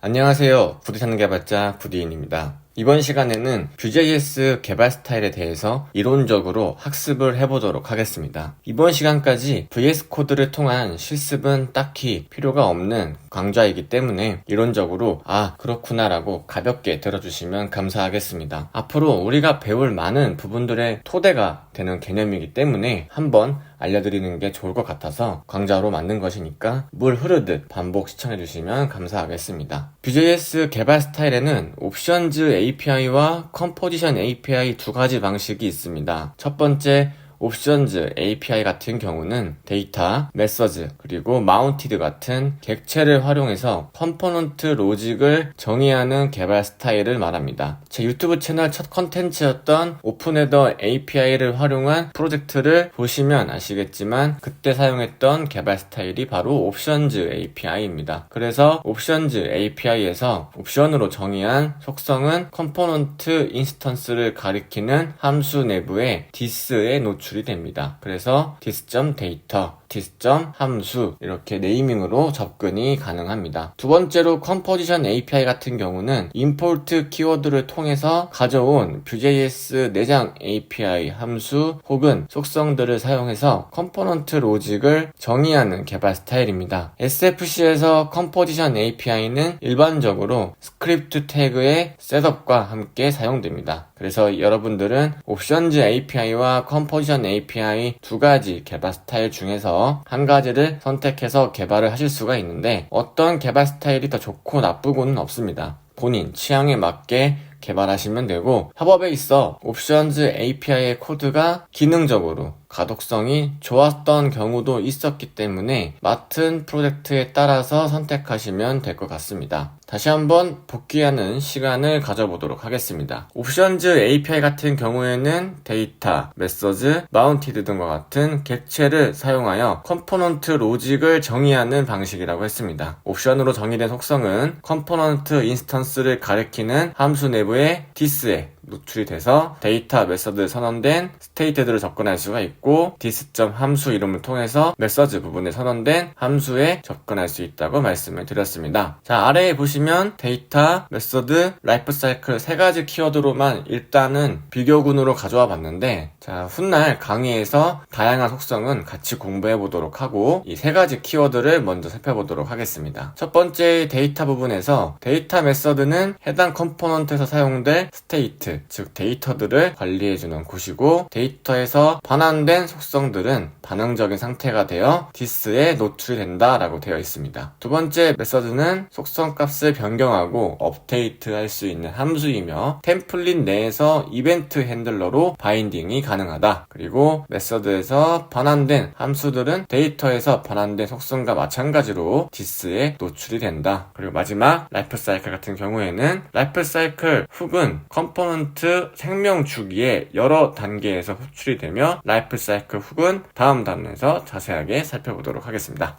안녕하세요. 부두산 개발자 부디인입니다. 이번 시간에는 Vue.js 개발 스타일에 대해서 이론적으로 학습을 해보도록 하겠습니다. 이번 시간까지 VS 코드를 통한 실습은 딱히 필요가 없는 강좌이기 때문에 이론적으로 그렇구나 라고 가볍게 들어주시면 감사하겠습니다. 앞으로 우리가 배울 많은 부분들의 토대가 되는 개념이기 때문에 한번 알려드리는 게 좋을 것 같아서 강좌로 만든 것이니까 물 흐르듯 반복 시청해주시면 감사하겠습니다. Vue.js 개발 스타일에는 옵션즈 API와 컴포지션 API 두 가지 방식이 있습니다. 첫 번째, 옵션즈 API 같은 경우는 데이터, 메서드, 그리고 마운티드 같은 객체를 활용해서 컴포넌트 로직을 정의하는 개발 스타일을 말합니다. 제 유튜브 채널 첫 컨텐츠였던 오픈헤더 API를 활용한 프로젝트를 보시면 아시겠지만 그때 사용했던 개발 스타일이 바로 옵션즈 API입니다. 그래서 옵션즈 API에서 옵션으로 정의한 속성은 컴포넌트 인스턴스를 가리키는 함수 내부에 this에 노출이 됩니다. 그래서 this.data, this.함수 이렇게 네이밍으로 접근이 가능합니다. 두 번째로 컴포지션 API 같은 경우는 임포트 키워드를 통해서 가져온 Vue.js 내장 API 함수 혹은 속성들을 사용해서 컴포넌트 로직을 정의하는 개발 스타일입니다. SFC에서 컴포지션 API는 일반적으로 스크립트 태그의 셋업과 함께 사용됩니다. 그래서 여러분들은 옵션즈 API와 컴포지션 API 두 가지 개발 스타일 중에서 한 가지를 선택해서 개발을 하실 수가 있는데 어떤 개발 스타일이 더 좋고 나쁘고는 없습니다. 본인 취향에 맞게 개발하시면 되고, 협업에 있어 옵션즈 API의 코드가 기능적으로 가독성이 좋았던 경우도 있었기 때문에 맡은 프로젝트에 따라서 선택하시면 될 것 같습니다. 다시 한번 복귀하는 시간을 가져보도록 하겠습니다. 옵션즈 API 같은 경우에는 데이터, 메서드, 마운티드 등과 같은 객체를 사용하여 컴포넌트 로직을 정의하는 방식이라고 했습니다. 옵션으로 정의된 속성은 컴포넌트 인스턴스를 가리키는 함수 내부의 this에 노출이 돼서 데이터 메서드 선언된 스테이트들을 접근할 수가 있고 this 함수 이름을 통해서 메서드 부분에 선언된 함수에 접근할 수 있다고 말씀을 드렸습니다. 자, 아래에 보시면 데이터, 메서드, 라이프 사이클 세 가지 키워드로만 일단은 비교군으로 가져와 봤는데, 자, 훗날 강의에서 다양한 속성은 같이 공부해 보도록 하고 이 세 가지 키워드를 먼저 살펴보도록 하겠습니다. 첫 번째 데이터 부분에서 데이터 메서드는 해당 컴포넌트에서 사용될 스테이트, 즉 데이터들을 관리해주는 곳이고, 데이터에서 반환된 속성들은 반응적인 상태가 되어 this에 노출이 된다라고 되어 있습니다. 두 번째 메서드는 속성 값을 변경하고 업데이트 할 수 있는 함수이며 템플릿 내에서 이벤트 핸들러로 바인딩이 가능하다. 그리고 메서드에서 반환된 함수들은 데이터에서 반환된 속성과 마찬가지로 this에 노출이 된다. 그리고 마지막 라이프 사이클 같은 경우에는 라이프 사이클 훅은 컴포넌트 생명 주기의 여러 단계에서 호출이 되며 라이프 사이클 훅은 다음 단원에서 자세하게 살펴보도록 하겠습니다.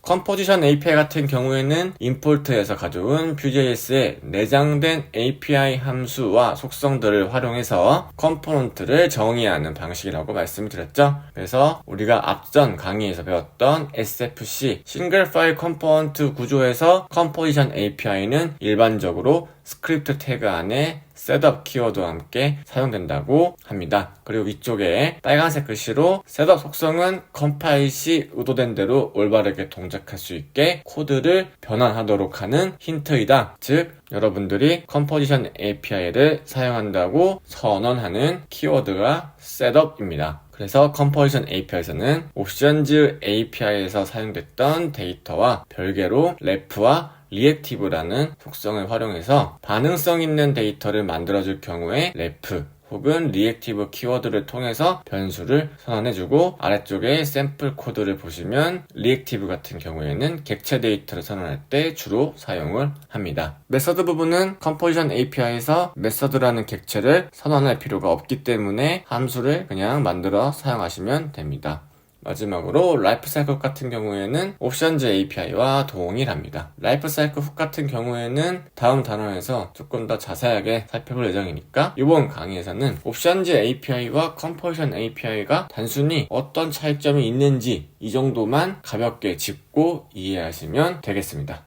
컴포지션 API 같은 경우에는 임포트에서 가져온 Vue.js의 내장된 API 함수와 속성들을 활용해서 컴포넌트를 정의하는 방식이라고 말씀드렸죠. 그래서 우리가 앞전 강의에서 배웠던 SFC 싱글 파일 컴포넌트 구조에서 컴포지션 API는 일반적으로 스크립트 태그 안에 셋업 키워드와 함께 사용된다고 합니다. 그리고 위쪽에 빨간색 글씨로 셋업 속성은 컴파일 시 의도된 대로 올바르게 동작할 수 있게 코드를 변환하도록 하는 힌트이다. 즉 여러분들이 컴포지션 API를 사용한다고 선언하는 키워드가 셋업입니다. 그래서 컴포지션 API에서는 옵션즈 API에서 사용됐던 데이터와 별개로 ref와 리액티브라는 속성을 활용해서 반응성 있는 데이터를 만들어줄 경우에 ref 혹은 리액티브 키워드를 통해서 변수를 선언해주고, 아래쪽에 샘플 코드를 보시면 리액티브 같은 경우에는 객체 데이터를 선언할 때 주로 사용을 합니다. 메서드 부분은 컴포지션 API에서 메서드라는 객체를 선언할 필요가 없기 때문에 함수를 그냥 만들어 사용하시면 됩니다. 마지막으로 라이프사이클 훅 같은 경우에는 옵션즈 API와 동일합니다. 라이프사이클 훅 같은 경우에는 다음 단원에서 조금 더 자세하게 살펴볼 예정이니까 이번 강의에서는 옵션즈 API와 컴포지션 API가 단순히 어떤 차이점이 있는지 이 정도만 가볍게 짚고 이해하시면 되겠습니다.